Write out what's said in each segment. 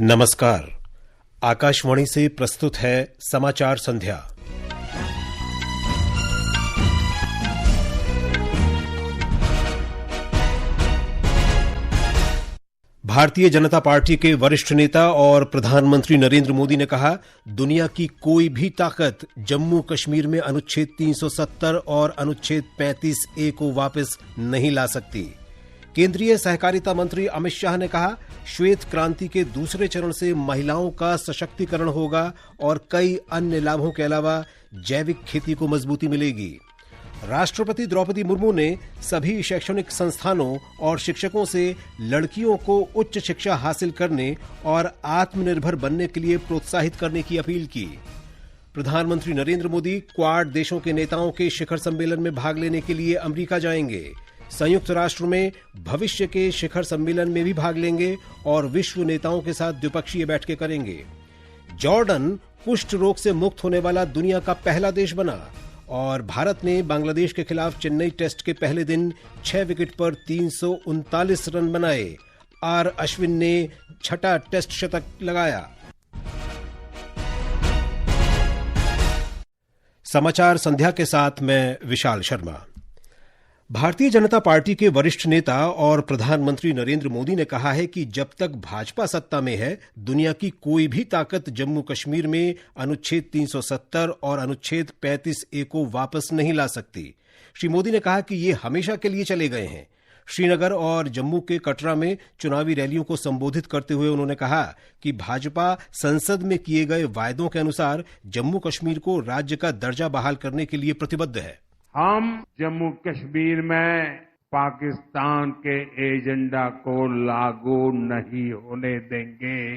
नमस्कार। आकाशवाणी से प्रस्तुत है समाचार संध्या। भारतीय जनता पार्टी के वरिष्ठ नेता और प्रधानमंत्री नरेंद्र मोदी ने कहा, दुनिया की कोई भी ताकत जम्मू कश्मीर में अनुच्छेद 370 और अनुच्छेद 35A को वापस नहीं ला सकती। केंद्रीय सहकारिता मंत्री अमित शाह ने कहा, श्वेत क्रांति के दूसरे चरण से महिलाओं का सशक्तिकरण होगा और कई अन्य लाभों के अलावा जैविक खेती को मजबूती मिलेगी। राष्ट्रपति द्रौपदी मुर्मू ने सभी शैक्षणिक संस्थानों और शिक्षकों से लड़कियों को उच्च शिक्षा हासिल करने और आत्मनिर्भर बनने के लिए प्रोत्साहित करने की अपील की। प्रधानमंत्री नरेंद्र मोदी क्वाड देशों के नेताओं के शिखर सम्मेलन में भाग लेने के लिए अमेरिका जाएंगे। संयुक्त राष्ट्र में भविष्य के शिखर सम्मेलन में भी भाग लेंगे और विश्व नेताओं के साथ द्विपक्षीय बैठकें करेंगे। जॉर्डन कुष्ठ रोग से मुक्त होने वाला दुनिया का पहला देश बना और भारत ने बांग्लादेश के खिलाफ चेन्नई टेस्ट के पहले दिन 6 विकेट पर 339 रन बनाए। आर अश्विन ने छठा टेस्ट शतक लगाया। समाचार संध्या के साथ मैं विशाल शर्मा। भारतीय जनता पार्टी के वरिष्ठ नेता और प्रधानमंत्री नरेंद्र मोदी ने कहा है कि जब तक भाजपा सत्ता में है, दुनिया की कोई भी ताकत जम्मू कश्मीर में अनुच्छेद 370 और अनुच्छेद 35A को वापस नहीं ला सकती। श्री मोदी ने कहा कि ये हमेशा के लिए चले गए हैं। श्रीनगर और जम्मू के कटरा में चुनावी रैलियों को संबोधित करते हुए उन्होंने कहा कि भाजपा संसद में किए गए वायदों के अनुसार जम्मू कश्मीर को राज्य का दर्जा बहाल करने के लिए प्रतिबद्ध है। हम जम्मू कश्मीर में पाकिस्तान के एजेंडा को लागू नहीं होने देंगे।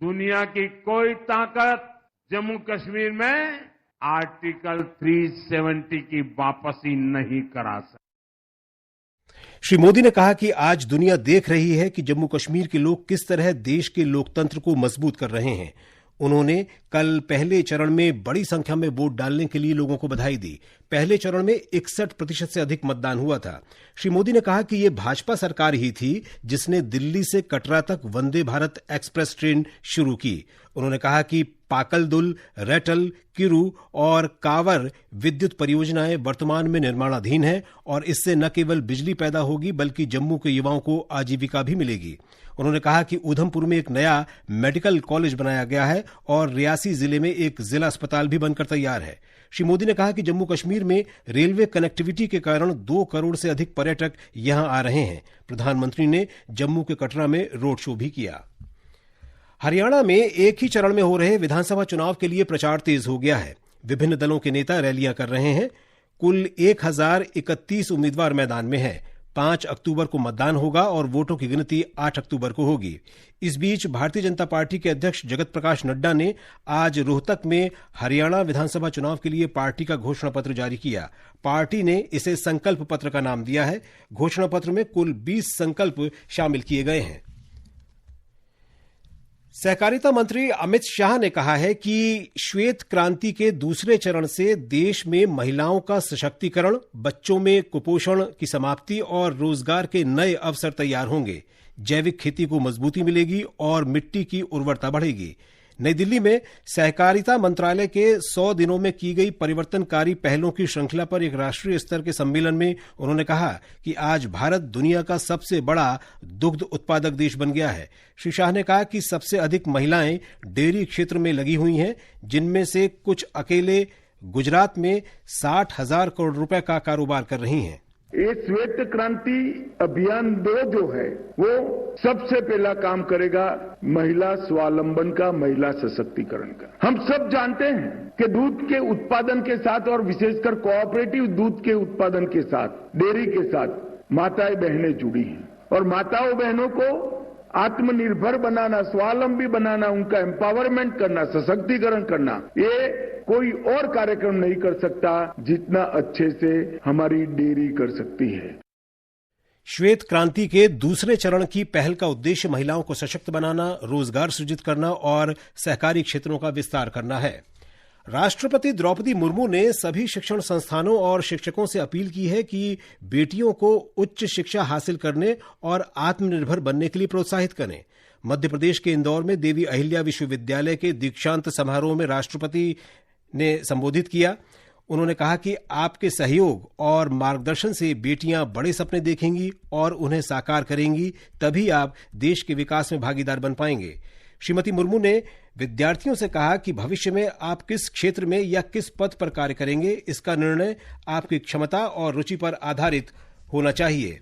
दुनिया की कोई ताकत जम्मू कश्मीर में आर्टिकल 370 की वापसी नहीं करा सकती। श्री मोदी ने कहा कि आज दुनिया देख रही है कि जम्मू कश्मीर के लोग किस तरह देश के लोकतंत्र को मजबूत कर रहे हैं। उन्होंने कल पहले चरण में बड़ी संख्या में वोट डालने के लिए लोगों को बधाई दी। पहले चरण में 61% से अधिक मतदान हुआ था। श्री मोदी ने कहा कि यह भाजपा सरकार ही थी जिसने दिल्ली से कटरा तक वंदे भारत एक्सप्रेस ट्रेन शुरू की। उन्होंने कहा कि पाकलदुल, रैटल, किरू और कावर विद्युत परियोजनाएं वर्तमान में निर्माणाधीन हैं और इससे न केवल बिजली पैदा होगी बल्कि जम्मू के युवाओं को आजीविका भी मिलेगी। उन्होंने कहा कि उधमपुर में एक नया मेडिकल कॉलेज बनाया गया है और रियासी जिले में एक जिला अस्पताल भी बनकर तैयार है। श्री मोदी ने कहा कि जम्मू कश्मीर में रेलवे कनेक्टिविटी के कारण 2 करोड़ से अधिक पर्यटक यहां आ रहे हैं। प्रधानमंत्री ने जम्मू के कटरा में रोड शो भी किया। हरियाणा में एक ही चरण में हो रहे विधानसभा चुनाव के लिए प्रचार तेज हो गया है। विभिन्न दलों के नेता रैलियां कर रहे हैं। कुल 1031 उम्मीदवार मैदान में हैं। 5 अक्टूबर को मतदान होगा और वोटों की गिनती 8 अक्टूबर को होगी। इस बीच भारतीय जनता पार्टी के अध्यक्ष जगत प्रकाश नड्डा ने आज रोहतक में हरियाणा विधानसभा चुनाव के लिए पार्टी का घोषणा पत्र जारी किया। पार्टी ने इसे संकल्प पत्र का नाम दिया है। घोषणा पत्र में कुल 20 संकल्प शामिल किए गए हैं। सहकारिता मंत्री अमित शाह ने कहा है कि श्वेत क्रांति के दूसरे चरण से देश में महिलाओं का सशक्तिकरण, बच्चों में कुपोषण की समाप्ति और रोजगार के नए अवसर तैयार होंगे। जैविक खेती को मजबूती मिलेगी और मिट्टी की उर्वरता बढ़ेगी। नई दिल्ली में सहकारिता मंत्रालय के 100 दिनों में की गई परिवर्तनकारी पहलों की श्रृंखला पर एक राष्ट्रीय स्तर के सम्मेलन में उन्होंने कहा कि आज भारत दुनिया का सबसे बड़ा दुग्ध उत्पादक देश बन गया है। श्री शाह ने कहा कि सबसे अधिक महिलाएं डेयरी क्षेत्र में लगी हुई हैं, जिनमें से कुछ अकेले गुजरात में 60,000 करोड़ रुपए का कारोबार कर रही हैं। ये श्वेत क्रांति अभियान 2 जो है वो सबसे पहला काम करेगा महिला स्वावलंबन का, महिला सशक्तिकरण का। हम सब जानते हैं कि दूध के उत्पादन के साथ और विशेषकर कोऑपरेटिव दूध के उत्पादन के साथ, डेयरी के साथ माताएं बहनें जुड़ी हैं और माताओं बहनों को आत्मनिर्भर बनाना, स्वावलंबी बनाना, उनका एम्पावरमेंट करना, सशक्तिकरण करना, ये कोई और कार्यक्रम नहीं कर सकता जितना अच्छे से हमारी डेयरी कर सकती है। श्वेत क्रांति के दूसरे चरण की पहल का उद्देश्य महिलाओं को सशक्त बनाना, रोजगार सृजित करना और सहकारी क्षेत्रों का विस्तार करना है। राष्ट्रपति द्रौपदी मुर्मू ने सभी शिक्षण संस्थानों और शिक्षकों से अपील की है कि बेटियों को उच्च शिक्षा हासिल करने और आत्मनिर्भर बनने के लिए प्रोत्साहित करें। मध्य प्रदेश के इंदौर में देवी अहिल्या विश्वविद्यालय के दीक्षांत समारोह में राष्ट्रपति ने संबोधित किया। उन्होंने कहा कि आपके सहयोग और मार्गदर्शन से बेटियां बड़े सपने देखेंगी और उन्हें साकार करेंगी, तभी आप देश के विकास में भागीदार बन पाएंगे। श्रीमती मुर्मू ने विद्यार्थियों से कहा कि भविष्य में आप किस क्षेत्र में या किस पद पर कार्य करेंगे, इसका निर्णय आपकी क्षमता और रुचि पर आधारित होना चाहिए।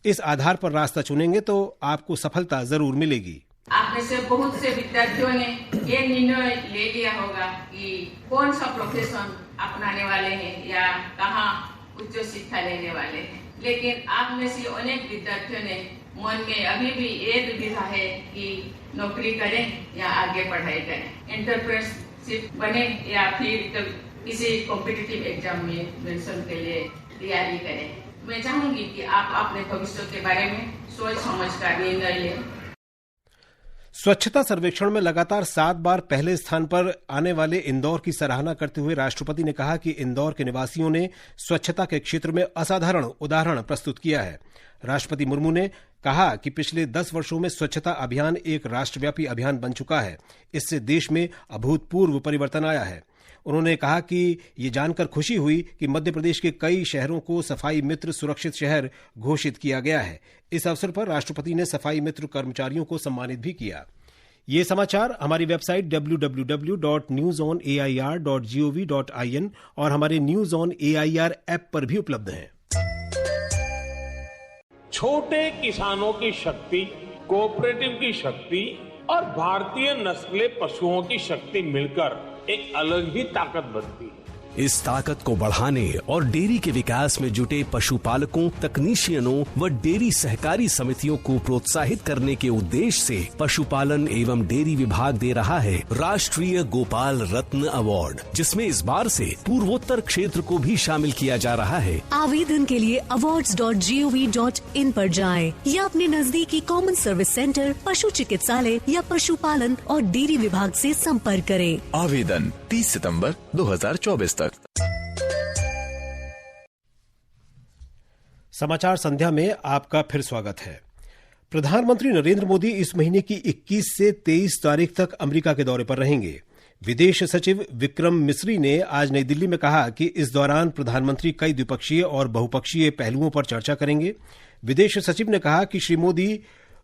इस आधार पर रास्ता चुनेंगे तो आपको सफलता जरूर मिलेगी। आप में से बहुत से विद्यार्थियों ने ये निर्णय ले लिया होगा कि कौन सा प्रोफेशन अपनाने वाले हैं या कहाँ उच्च शिक्षा लेने वाले हैं, लेकिन आप में से अनेक विद्यार्थियों ने मन में अभी भी ये दुविधा है कि नौकरी करें या आगे पढ़ाई करें, एंटरप्रेन्योरशिप बने या फिर किसी कॉम्पिटिटिव एग्जाम में एडमिशन के लिए तैयारी करें। मैं चाहूंगी कि आप अपने भविष्य के बारे में सोच समझ कर निर्णय लें। स्वच्छता सर्वेक्षण में लगातार 7 बार पहले स्थान पर आने वाले इंदौर की सराहना करते हुए राष्ट्रपति ने कहा कि इंदौर के निवासियों ने स्वच्छता के क्षेत्र में असाधारण उदाहरण प्रस्तुत किया है। राष्ट्रपति मुर्मू ने कहा कि पिछले 10 वर्षों में स्वच्छता अभियान एक राष्ट्रव्यापी अभियान बन चुका है। इससे देश में अभूतपूर्व परिवर्तन आया है। उन्होंने कहा कि ये जानकर खुशी हुई कि मध्य प्रदेश के कई शहरों को सफाई मित्र सुरक्षित शहर घोषित किया गया है। इस अवसर पर राष्ट्रपति ने सफाई मित्र कर्मचारियों को सम्मानित भी किया। ये समाचार हमारी वेबसाइट www.newsonair.gov.in और हमारे न्यूज ऑन एआईआर ऐप पर भी उपलब्ध हैं। छोटे किसानों की शक्ति, कोऑपरेटिव की शक्ति और भारतीय नस्ले पशुओं की शक्ति मिलकर एक अलग ही ताकत बनती है। इस ताकत को बढ़ाने और डेयरी के विकास में जुटे पशुपालकों, तकनीशियनों व डेयरी सहकारी समितियों को प्रोत्साहित करने के उद्देश्य से पशुपालन एवं डेयरी विभाग दे रहा है राष्ट्रीय गोपाल रत्न अवार्ड, जिसमें इस बार से पूर्वोत्तर क्षेत्र को भी शामिल किया जा रहा है। आवेदन के लिए awards.gov.in पर जाएं या अपने नजदीकी कॉमन सर्विस सेंटर, पशु चिकित्सालय या पशुपालन और डेयरी विभाग से संपर्क करें। आवेदन 30 सितंबर 2024 तक। समाचार संध्या में आपका फिर स्वागत है। प्रधानमंत्री नरेंद्र मोदी इस महीने की 21 से 23 तारीख तक अमेरिका के दौरे पर रहेंगे। विदेश सचिव विक्रम मिस्री ने आज नई दिल्ली में कहा कि इस दौरान प्रधानमंत्री कई द्विपक्षीय और बहुपक्षीय पहलुओं पर चर्चा करेंगे। विदेश सचिव ने कहा कि श्री मोदी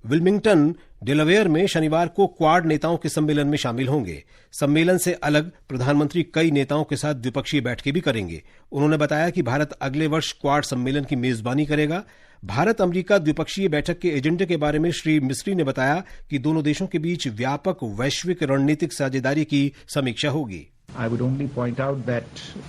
विल्मिंगटन, डेलावेयर में शनिवार को क्वाड नेताओं के सम्मेलन में शामिल होंगे। सम्मेलन से अलग प्रधानमंत्री कई नेताओं के साथ द्विपक्षीय बैठकें भी करेंगे। उन्होंने बताया कि भारत अगले वर्ष क्वाड सम्मेलन की मेजबानी करेगा। भारत अमेरिका द्विपक्षीय बैठक के एजेंडे के बारे में श्री मिस्री ने बताया कि दोनों देशों के बीच व्यापक वैश्विक रणनीतिक साझेदारी की समीक्षा होगी। I would only point out that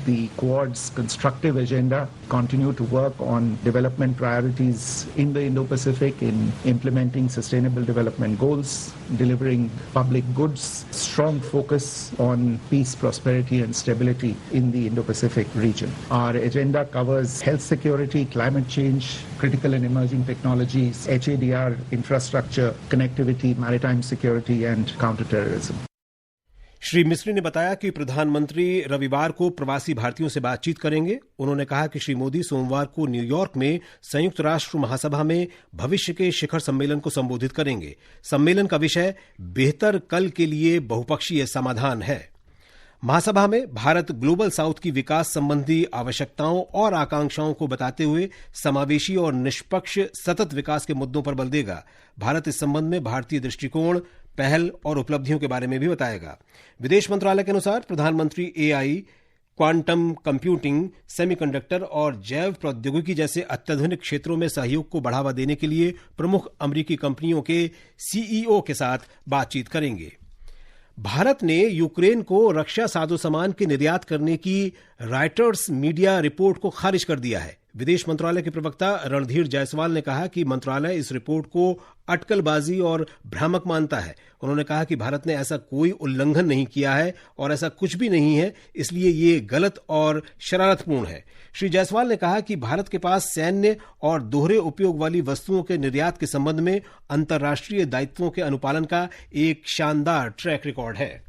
the Quad's constructive agenda continue to work on development priorities in the Indo-Pacific, in implementing sustainable development goals, delivering public goods, strong focus on peace, prosperity and stability in the Indo-Pacific region. Our agenda covers health security, climate change, critical and emerging technologies, HADR, infrastructure, connectivity, maritime security and counterterrorism. Shri मिस्री ने बताया कि प्रधानमंत्री रविवार को प्रवासी भारतीयों से बातचीत करेंगे। उन्होंने कहा कि श्री मोदी सोमवार को न्यूयॉर्क में संयुक्त राष्ट्र महासभा में भविष्य के शिखर सम्मेलन को संबोधित करेंगे। सम्मेलन का विषय बेहतर कल के लिए बहुपक्षीय समाधान है। महासभा में भारत ग्लोबल साउथ की विकास संबंधी आवश्यकताओं और आकांक्षाओं को बताते हुए समावेशी और निष्पक्ष सतत विकास के मुद्दों पर बल देगा। भारत इस संबंध में भारतीय दृष्टिकोण, पहल और उपलब्धियों के बारे में भी बताएगा। विदेश मंत्रालय के अनुसार प्रधानमंत्री एआई, क्वांटम कंप्यूटिंग, सेमीकंडक्टर और जैव प्रौद्योगिकी जैसे अत्याधुनिक क्षेत्रों में सहयोग को बढ़ावा देने के लिए प्रमुख अमेरिकी कंपनियों के सीईओ के साथ बातचीत करेंगे। भारत ने यूक्रेन को रक्षा साजो सामान के निर्यात करने की रॉयटर्स मीडिया रिपोर्ट को खारिज कर दिया है। विदेश मंत्रालय के प्रवक्ता रणधीर जायसवाल ने कहा कि मंत्रालय इस रिपोर्ट को अटकलबाजी और भ्रामक मानता है। उन्होंने कहा कि भारत ने ऐसा कोई उल्लंघन नहीं किया है और ऐसा कुछ भी नहीं है, इसलिए ये गलत और शरारतपूर्ण है। श्री जायसवाल ने कहा कि भारत के पास सैन्य और दोहरे उपयोग वाली वस्तुओं के निर्यात के संबंध में अंतर्राष्ट्रीय दायित्वों के अनुपालन का एक शानदार ट्रैक रिकॉर्ड है।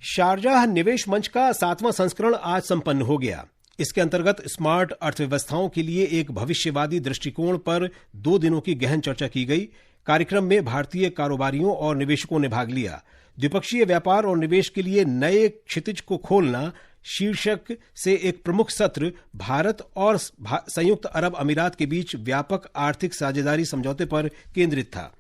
शारजाह निवेश मंच का 7वां संस्करण आज संपन्न हो गया। इसके अंतर्गत स्मार्ट अर्थव्यवस्थाओं के लिए एक भविष्यवादी दृष्टिकोण पर 2 दिनों की गहन चर्चा की गई। कार्यक्रम में भारतीय कारोबारियों और निवेशकों ने भाग लिया। द्विपक्षीय व्यापार और निवेश के लिए नए क्षितिज को खोलना शीर्षक से एक प्रमुख सत्र भारत और संयुक्त अरब अमीरात के बीच व्यापक आर्थिक साझेदारी समझौते पर केंद्रित था।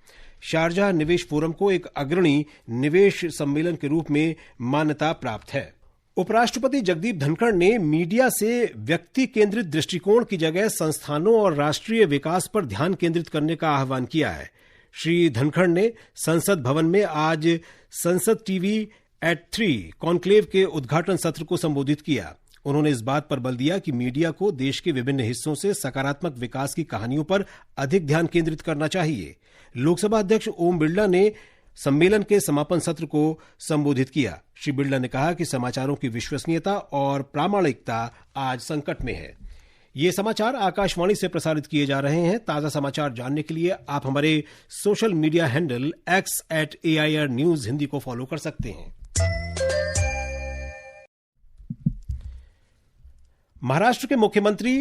शारजाह निवेश फोरम को एक अग्रणी निवेश सम्मेलन के रूप में मान्यता प्राप्त है। उपराष्ट्रपति जगदीप धनखड़ ने मीडिया से व्यक्ति केंद्रित दृष्टिकोण की जगह संस्थानों और राष्ट्रीय विकास पर ध्यान केंद्रित करने का आह्वान किया है। श्री धनखड़ ने संसद भवन में आज संसद टीवी एट 3 कॉन्क्लेव के उद्घाटन सत्र को संबोधित किया। उन्होंने इस बात पर बल दिया कि मीडिया को देश के विभिन्न हिस्सों से सकारात्मक विकास की कहानियों पर अधिक ध्यान केंद्रित करना चाहिए। लोकसभा अध्यक्ष ओम बिरला ने सम्मेलन के समापन सत्र को संबोधित किया। श्री बिरला ने कहा कि समाचारों की विश्वसनीयता और प्रामाणिकता आज संकट में है। ये समाचार आकाशवाणी से प्रसारित किए जा रहे हैं। ताजा समाचार जानने के लिए आप हमारे social media handle x@AIR News Hindi को फॉलो कर सकते हैं। महाराष्ट्र के मुख्यमंत्री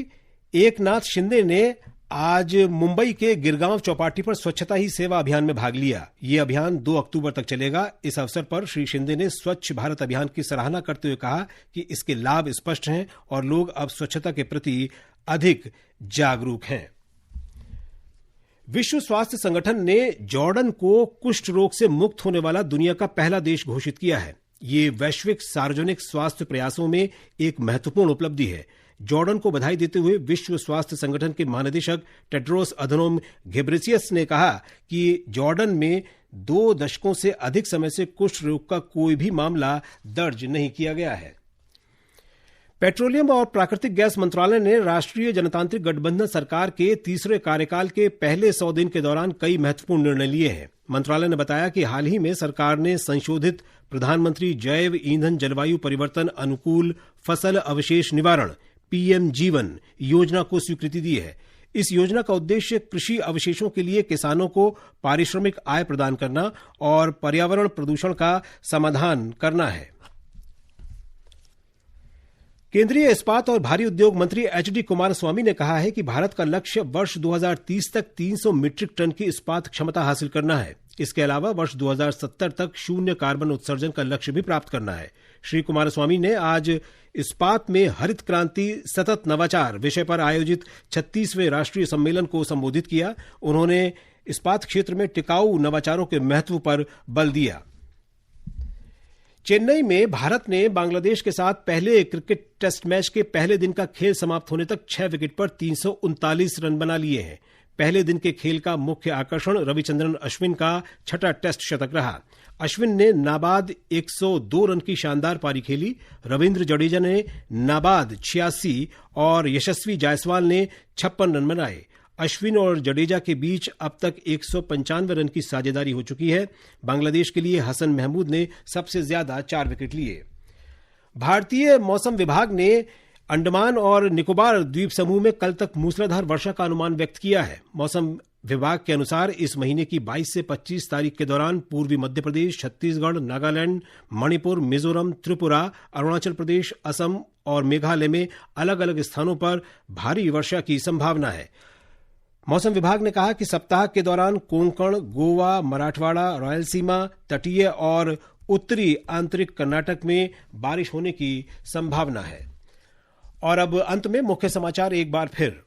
एकनाथ शिंदे ने आज मुंबई के गिरगांव चौपाटी पर स्वच्छता ही सेवा अभियान में भाग लिया। ये अभियान 2 अक्टूबर तक चलेगा। इस अवसर पर श्री शिंदे ने स्वच्छ भारत अभियान की सराहना करते हुए कहा कि इसके लाभ स्पष्ट हैं और लोग अब स्वच्छता के प्रति अधिक जागरूक हैं। विश्व स्वास्थ्य संगठन ने जॉर्डन को कुष्ठ रोग से मुक्त होने वाला दुनिया का पहला देश घोषित किया है। ये वैश्विक सार्वजनिक स्वास्थ्य प्रयासों में एक महत्वपूर्ण उपलब्धि है। जॉर्डन को बधाई देते हुए विश्व स्वास्थ्य संगठन के महानिदेशक टेड्रोस अधनोम घेब्रेयेसस ने कहा कि जॉर्डन में 2 दशकों से अधिक समय से कुष्ठ रोग का कोई भी मामला दर्ज नहीं किया गया है। पेट्रोलियम और प्राकृतिक गैस मंत्रालय ने राष्ट्रीय जनतांत्रिक गठबंधन सरकार के तीसरे कार्यकाल के पहले 100 दिन के दौरान कई महत्वपूर्ण निर्णय लिए हैं। मंत्रालय ने बताया कि हाल ही में सरकार ने संशोधित प्रधानमंत्री जैव ईंधन जलवायु परिवर्तन अनुकूल फसल अवशेष निवारण PM जीवन योजना को स्वीकृति दी है। इस योजना का उद्देश्य कृषि अवशेषों के लिए किसानों को पारिश्रमिक आय प्रदान करना और पर्यावरण प्रदूषण का समाधान करना है। केंद्रीय इस्पात और भारी उद्योग मंत्री HD कुमारस्वामी ने कहा है कि भारत का लक्ष्य वर्ष 2030 तक 300 मीट्रिक टन की इस्पात क्षमता हासिल करना है। इसके अलावा वर्ष 2070 तक शून्य कार्बन उत्सर्जन का लक्ष्य भी प्राप्त करना है। श्री कुमारस्वामी ने आज इस्पात में हरित क्रांति सतत नवाचार विषय पर आयोजित 36वें राष्ट्रीय सम्मेलन को संबोधित किया। उन्होंने इस्पात क्षेत्र में टिकाऊ नवाचारों के महत्व पर बल दिया। चेन्नई में भारत ने बांग्लादेश के साथ पहले क्रिकेट टेस्ट मैच के पहले दिन का खेल समाप्त होने तक 6 विकेट पर 339 रन बना लिए हैं। पहले दिन के खेल का मुख्य आकर्षण रविचंद्रन अश्विन का 6ठा टेस्ट शतक रहा। अश्विन ने नाबाद 102 रन की शानदार पारी खेली। रविंद्र जडेजा ने नाबाद 86 और यशस्वी जायसवाल ने 56 रन बनाए। अश्विन और जडेजा के बीच अब तक 195 रन की साझेदारी हो चुकी है। बांग्लादेश के लिए हसन महमूद ने सबसे ज्यादा 4 विकेट लिए। भारतीय मौसम विभाग ने अंडमान और निकोबार द्वीप समूह में कल तक मूसलाधार वर्षा का अनुमान व्यक्त किया है। मौसम विभाग के अनुसार इस महीने की 22 से 25 तारीख के दौरान पूर्वी मध्य प्रदेश, छत्तीसगढ़, नागालैंड, मणिपुर, मिजोरम, त्रिपुरा, अरुणाचल प्रदेश, असम और मेघालय में अलग अलग स्थानों पर भारी वर्षा की संभावना है। मौसम विभाग ने कहा कि सप्ताह के दौरान कोंकण, गोवा, मराठवाड़ा, रायलसीमा, तटीय और उत्तरी आंतरिक कर्नाटक में बारिश होने की संभावना है। और अब अंत में मुख्य समाचार एक बार फिर।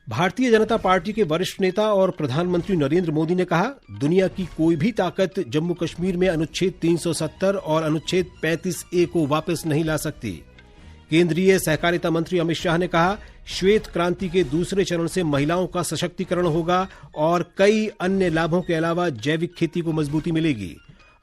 भारतीय जनता पार्टी के वरिष्ठ नेता और प्रधानमंत्री नरेंद्र मोदी ने कहा, दुनिया की कोई भी ताकत जम्मू कश्मीर में अनुच्छेद 370 और अनुच्छेद 35A को वापस नहीं ला सकती। केंद्रीय सहकारिता मंत्री अमित शाह ने कहा, श्वेत क्रांति के दूसरे चरण से महिलाओं का सशक्तिकरण होगा और कई अन्य लाभों के अलावा जैविक खेती को मजबूती मिलेगी।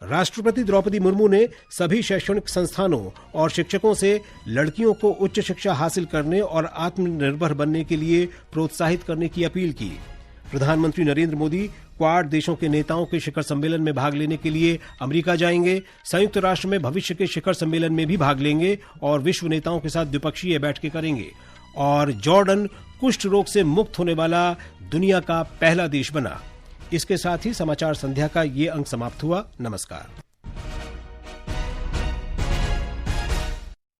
राष्ट्रपति द्रौपदी मुर्मू ने सभी शैक्षणिक संस्थानों और शिक्षकों से लड़कियों को उच्च शिक्षा हासिल करने और आत्मनिर्भर बनने के लिए प्रोत्साहित करने की अपील की। प्रधानमंत्री नरेंद्र मोदी क्वाड देशों के नेताओं के शिखर सम्मेलन में भाग लेने के लिए अमेरिका जाएंगे। संयुक्त राष्ट्र में भविष्य के शिखर सम्मेलन में भी भाग लेंगे और विश्व नेताओं के साथ द्विपक्षीय बैठकें करेंगे। और जॉर्डन कुष्ठ रोग से मुक्त होने वाला दुनिया का पहला देश बना। इसके साथ ही समाचार संध्या का ये अंक समाप्त हुआ। नमस्कार।